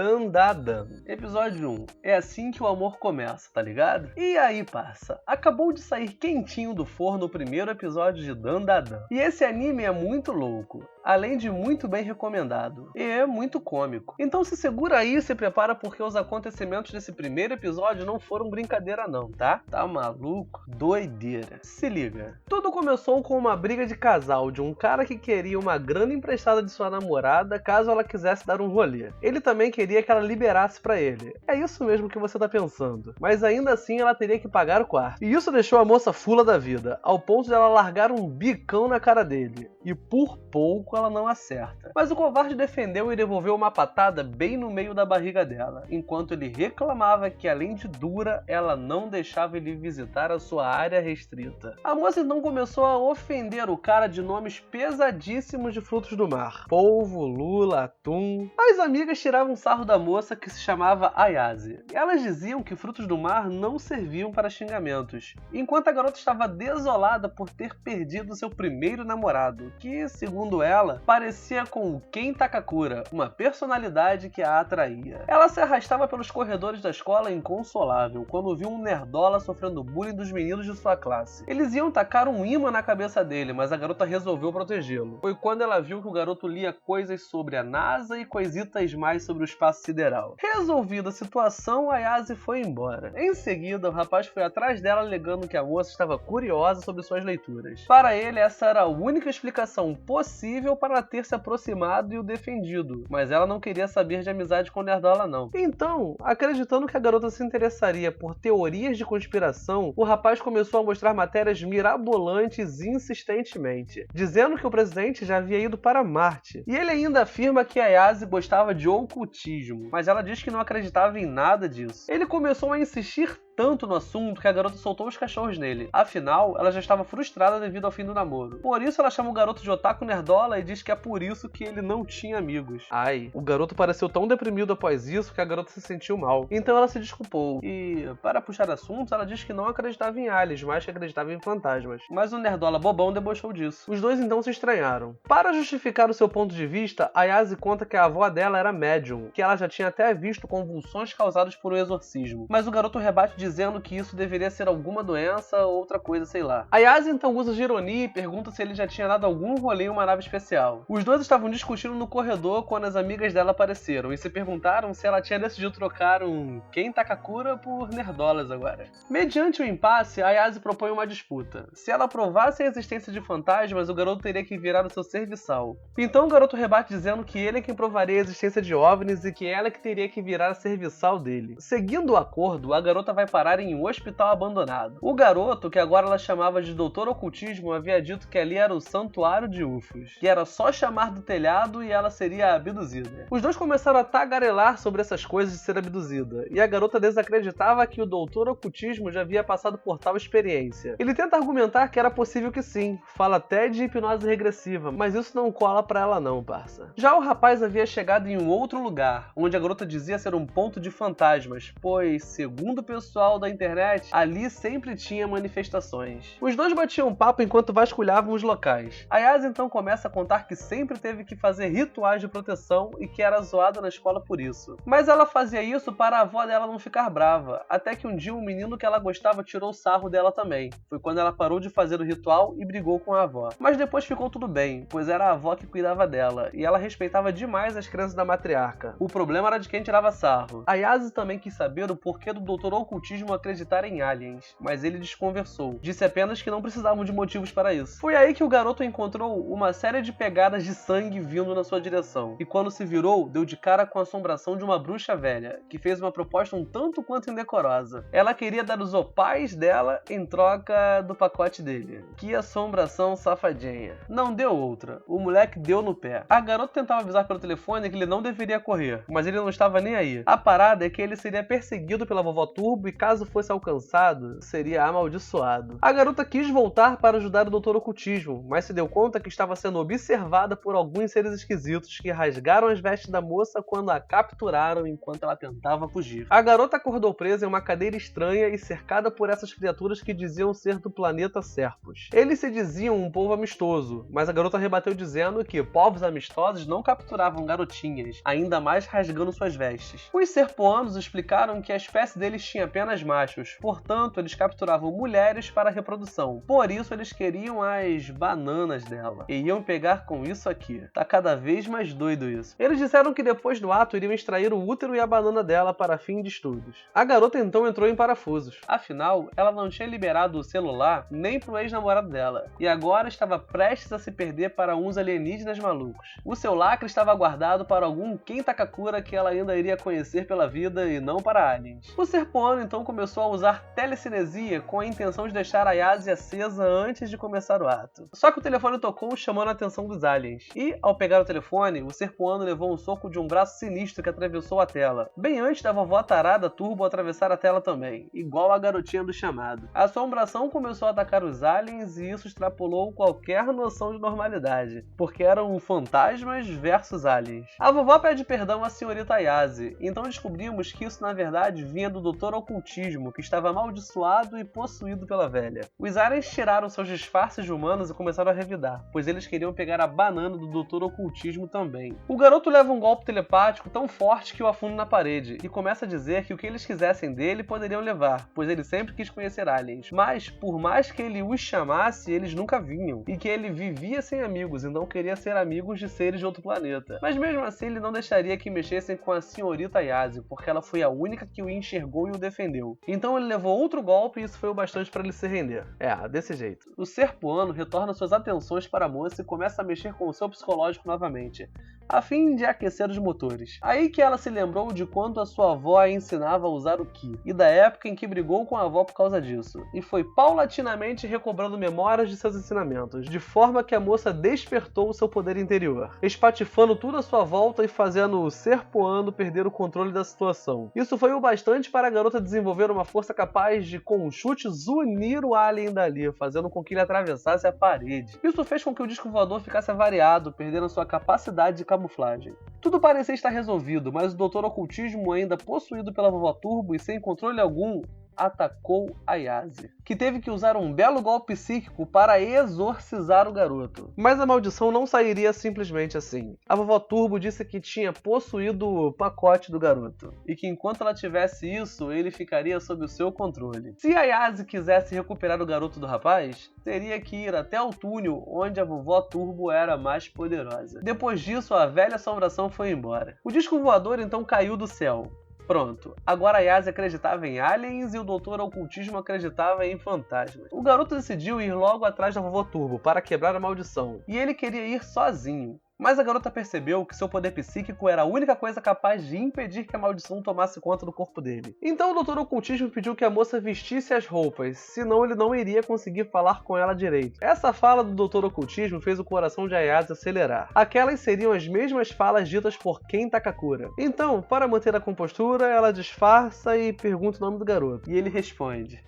Dan Da Dan. Episódio 1. É assim que o amor começa, tá ligado? E aí, parça? Acabou de sair quentinho do forno o primeiro episódio de Dan Da Dan. E esse anime é muito louco, além de muito bem recomendado. E é muito cômico. Então se segura aí e se prepara porque os acontecimentos desse primeiro episódio não foram brincadeira não, tá? Tá maluco? Doideira. Se liga. Tudo começou com uma briga de casal de um cara que queria uma grana emprestada de sua namorada caso ela quisesse dar um rolê. Ele também queria que ela liberasse pra ele. É isso mesmo que você tá pensando. Mas ainda assim ela teria que pagar o quarto. E isso deixou a moça fula da vida, ao ponto de ela largar um bicão na cara dele. E por pouco ela não acerta. Mas o covarde defendeu e devolveu uma patada bem no meio da barriga dela, enquanto ele reclamava que além de dura, ela não deixava ele visitar a sua área restrita. A moça então começou a ofender o cara de nomes pesadíssimos de frutos do mar. Polvo, lula, atum. As amigas tiravam sarro da moça que se chamava Ayase. Elas diziam que frutos do mar não serviam para xingamentos, enquanto a garota estava desolada por ter perdido seu primeiro namorado, que, segundo ela, parecia com o Ken Takakura, uma personalidade que a atraía. Ela se arrastava pelos corredores da escola inconsolável quando viu um nerdola sofrendo bullying dos meninos de sua classe. Eles iam tacar um imã na cabeça dele, mas a garota resolveu protegê-lo. Foi quando ela viu que o garoto lia coisas sobre a NASA e coisitas mais sobre o espaço sideral. Resolvida a situação, a Ayase foi embora. Em seguida, o rapaz foi atrás dela alegando que a moça estava curiosa sobre suas leituras. Para ele, essa era a única explicação possível para ela ter se aproximado e o defendido, mas ela não queria saber de amizade com o nerdola não. Então, acreditando que a garota se interessaria por teorias de conspiração, o rapaz começou a mostrar matérias mirabolantes insistentemente, dizendo que o presidente já havia ido para Marte. E ele ainda afirma que a Ayase gostava de ocultismo, mas ela diz que não acreditava em nada disso. Ele começou a insistir tanto no assunto que a garota soltou os cachorros nele. Afinal, ela já estava frustrada devido ao fim do namoro. Por isso ela chama o garoto de otaku nerdola e diz que é por isso que ele não tinha amigos. Ai, o garoto pareceu tão deprimido após isso que a garota se sentiu mal. Então ela se desculpou. E, para puxar assuntos, ela diz que não acreditava em aliens, mas que acreditava em fantasmas. Mas o nerdola bobão debochou disso. Os dois então se estranharam. Para justificar o seu ponto de vista, a Ayase conta que a avó dela era médium, que ela já tinha até visto convulsões causadas por um exorcismo. Mas o garoto rebate dizendo que isso deveria ser alguma doença ou outra coisa, sei lá. A Ayase então usa de ironia e pergunta se ele já tinha dado algum rolê em uma nave especial. Os dois estavam discutindo no corredor quando as amigas dela apareceram e se perguntaram se ela tinha decidido trocar um Ken Takakura por nerdolas agora. Mediante o impasse, a Ayase propõe uma disputa. Se ela provasse a existência de fantasmas, o garoto teria que virar o seu serviçal. Então o garoto rebate dizendo que ele é quem provaria a existência de OVNIs e que ela é que teria que virar a serviçal dele. Seguindo o acordo, a garota vai parar em um hospital abandonado. O garoto, que agora ela chamava de Doutor Ocultismo, havia dito que ali era o santuário de UFOs, que era só chamar do telhado e ela seria abduzida. Os dois começaram a tagarelar sobre essas coisas de ser abduzida, e a garota desacreditava que o Doutor Ocultismo já havia passado por tal experiência. Ele tenta argumentar que era possível que sim, fala até de hipnose regressiva, mas isso não cola pra ela não, parça. Já o rapaz havia chegado em um outro lugar, onde a garota dizia ser um ponto de fantasmas, pois, segundo o pessoal da internet, ali sempre tinha manifestações. Os dois batiam papo enquanto vasculhavam os locais. A Ayase então começa a contar que sempre teve que fazer rituais de proteção e que era zoada na escola por isso. Mas ela fazia isso para a avó dela não ficar brava, até que um dia um menino que ela gostava tirou sarro dela também. Foi quando ela parou de fazer o ritual e brigou com a avó. Mas depois ficou tudo bem, pois era a avó que cuidava dela, e ela respeitava demais as crenças da matriarca. O problema era de quem tirava sarro. A Ayase também quis saber o porquê do Dr. Ocultismo acreditar em aliens, mas ele desconversou. Disse apenas que não precisavam de motivos para isso. Foi aí que o garoto encontrou uma série de pegadas de sangue vindo na sua direção, e quando se virou, deu de cara com a assombração de uma bruxa velha, que fez uma proposta um tanto quanto indecorosa. Ela queria dar os opais dela em troca do pacote dele. Que assombração safadinha. Não deu outra. O moleque deu no pé. A garota tentava avisar pelo telefone que ele não deveria correr, mas ele não estava nem aí. A parada é que ele seria perseguido pela vovó Turbo e caso fosse alcançado, seria amaldiçoado. A garota quis voltar para ajudar o Dr. Ocultismo, mas se deu conta que estava sendo observada por alguns seres esquisitos que rasgaram as vestes da moça quando a capturaram enquanto ela tentava fugir. A garota acordou presa em uma cadeira estranha e cercada por essas criaturas que diziam ser do planeta Serpos. Eles se diziam um povo amistoso, mas a garota rebateu dizendo que povos amistosos não capturavam garotinhas, ainda mais rasgando suas vestes. Os serpoanos explicaram que a espécie deles tinha apenas machos, portanto eles capturavam mulheres para a reprodução. Por isso eles queriam as bananas dela e iam pegar com isso aqui. Tá cada vez mais doido isso. Eles disseram que depois do ato iriam extrair o útero e a banana dela para fim de estudos. A garota então entrou em parafusos. Afinal, ela não tinha liberado o celular nem pro ex-namorado dela, e agora estava prestes a se perder para uns alienígenas malucos. O seu lacre estava guardado para algum Kentakakura que ela ainda iria conhecer pela vida e não para aliens. O serpoano então começou a usar telecinesia com a intenção de deixar a Yase acesa antes de começar o ato. Só que o telefone tocou chamando a atenção dos aliens, e ao pegar o telefone, o serpoano levou um soco de um braço sinistro que atravessou a tela, bem antes da vovó tarada Turbo atravessar a tela também, igual a garotinha do chamado. A assombração começou a atacar os aliens e isso extrapolou qualquer noção de normalidade, porque eram fantasmas versus aliens. A vovó pede perdão à senhorita Yase, então descobrimos que isso na verdade vinha do Dr. Ocultismo, que estava amaldiçoado e possuído pela velha. Os aliens tiraram seus disfarces de humanos e começaram a revidar, pois eles queriam pegar a banana do Dr. Ocultismo também. O garoto leva um golpe telepático tão forte que o afunda na parede, e começa a dizer que o que eles quisessem dele poderiam levar, pois ele sempre quis conhecer aliens. Mas, por mais que ele os chamasse, eles nunca vinham, e que ele vivia sem amigos, então queria ser amigos de seres de outro planeta. Mas mesmo assim, ele não deixaria que mexessem com a senhorita Yase, porque ela foi a única que o enxergou e o defendeu. Então ele levou outro golpe e isso foi o bastante para ele se render. Desse jeito. O serpoano retorna suas atenções para a moça e começa a mexer com o seu psicológico novamente, a fim de aquecer os motores. Aí que ela se lembrou de quando a sua avó a ensinava a usar o Ki, e da época em que brigou com a avó por causa disso, e foi paulatinamente recobrando memórias de seus ensinamentos, de forma que a moça despertou o seu poder interior, espatifando tudo à sua volta e fazendo o serpoano perder o controle da situação. Isso foi o bastante para a garota desenvolver uma força capaz de, com um chute, zunir o alien dali, fazendo com que ele atravessasse a parede. Isso fez com que o disco voador ficasse avariado, perdendo sua capacidade de camuflagem. Tudo parecia estar resolvido, mas o Dr. Ocultismo, ainda possuído pela vovó Turbo e sem controle algum, atacou a Yase, que teve que usar um belo golpe psíquico para exorcizar o garoto. Mas a maldição não sairia simplesmente assim. A vovó Turbo disse que tinha possuído o pacote do garoto, e que enquanto ela tivesse isso, ele ficaria sob o seu controle. Se a Yase quisesse recuperar o garoto do rapaz, teria que ir até o túnel onde a vovó Turbo era mais poderosa. Depois disso, a velha assombração foi embora. O disco voador então caiu do céu. Pronto, agora a Yase acreditava em aliens e o Dr. Ocultismo acreditava em fantasmas. O garoto decidiu ir logo atrás da vovó Turbo para quebrar a maldição, e ele queria ir sozinho. Mas a garota percebeu que seu poder psíquico era a única coisa capaz de impedir que a maldição tomasse conta do corpo dele. Então o Dr. Ocultismo pediu que a moça vestisse as roupas, senão ele não iria conseguir falar com ela direito. Essa fala do Dr. Ocultismo fez o coração de Ayase acelerar. Aquelas seriam as mesmas falas ditas por Kentakakura. Então, para manter a compostura, ela disfarça e pergunta o nome do garoto. E ele responde.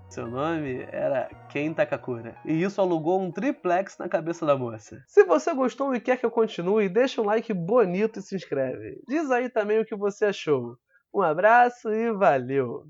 Seu nome era Kentakakura, e isso alugou um triplex na cabeça da moça. Se você gostou e quer que eu continue, deixa um like bonito e se inscreve. Diz aí também o que você achou. Um abraço e valeu!